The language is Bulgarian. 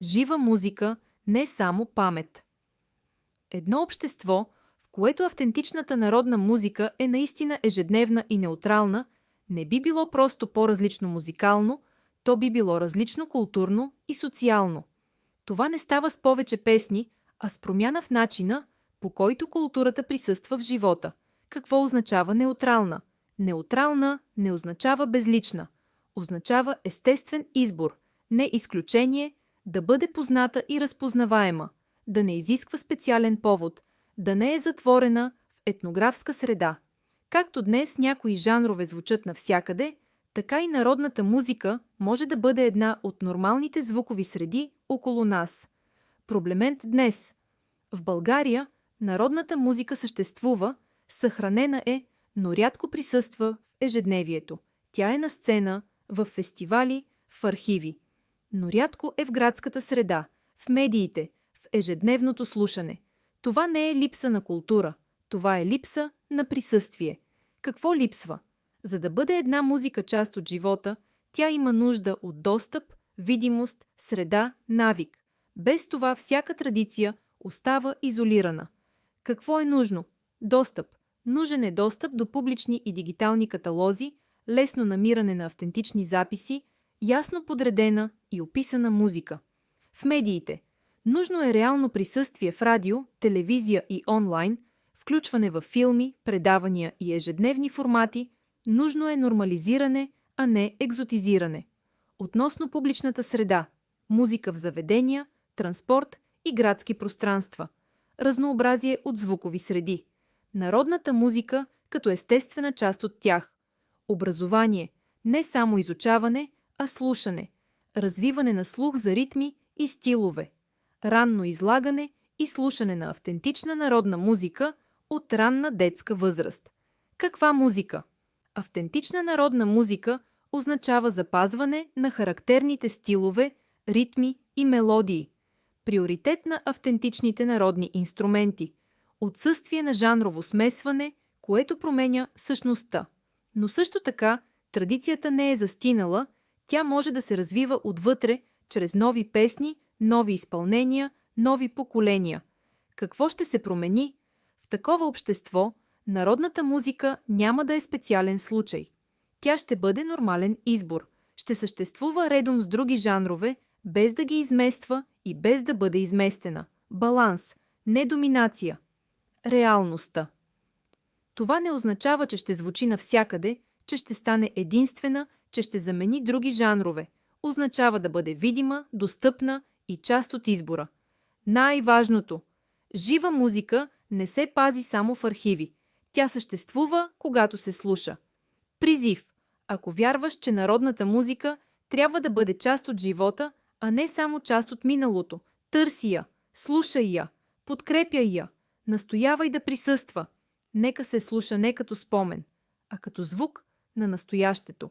Жива музика, не само памет. Едно общество, в което автентичната народна музика е наистина ежедневна и неутрална, не би било просто по-различно музикално, то би било различно културно и социално. Това не става с повече песни, а с промяна в начина, по който културата присъства в живота. Какво означава неутрална? Неутрална не означава безлична. Означава естествен избор, не изключение, да бъде позната и разпознаваема, да не изисква специален повод, да не е затворена в етнографска среда. Както днес някои жанрове звучат навсякъде, така и народната музика може да бъде една от нормалните звукови среди около нас. Проблемът днес. В България народната музика съществува, съхранена е, но рядко присъства в ежедневието. Тя е на сцена, в фестивали, в архиви. Но рядко е в градската среда, в медиите, в ежедневното слушане. Това не е липса на култура, това е липса на присъствие. Какво липсва? За да бъде една музика част от живота, тя има нужда от достъп, видимост, среда, навик. Без това всяка традиция остава изолирана. Какво е нужно? Достъп. Нужен е достъп до публични и дигитални каталози, лесно намиране на автентични записи, ясно подредена и описана музика. В медиите. Нужно е реално присъствие в радио, телевизия и онлайн, включване във филми, предавания и ежедневни формати. Нужно е нормализиране, а не екзотизиране. Относно публичната среда. Музика в заведения, транспорт и градски пространства. Разнообразие от звукови среди. Народната музика като естествена част от тях. Образование. Не само изучаване, а слушане. Развиване на слух за ритми и стилове. Ранно излагане и слушане на автентична народна музика от ранна детска възраст. Каква музика? Автентична народна музика означава запазване на характерните стилове, ритми и мелодии. Приоритет на автентичните народни инструменти. Отсъствие на жанрово смесване, което променя същността. Но също така, традицията не е застинала, тя може да се развива отвътре, чрез нови песни, нови изпълнения, нови поколения. Какво ще се промени? В такова общество народната музика няма да е специален случай. Тя ще бъде нормален избор. Ще съществува редом с други жанрове, без да ги измества и без да бъде изместена. Баланс, не доминация. Реалността. Това не означава, че ще звучи навсякъде, че ще стане единствена, че ще замени други жанрове. Означава да бъде видима, достъпна и част от избора. Най-важното – жива музика не се пази само в архиви. Тя съществува, когато се слуша. Призив – ако вярваш, че народната музика трябва да бъде част от живота, а не само част от миналото, търси я, слушай я, подкрепяй я, настоявай да присъства. Нека се слуша не като спомен, а като звук на настоящето.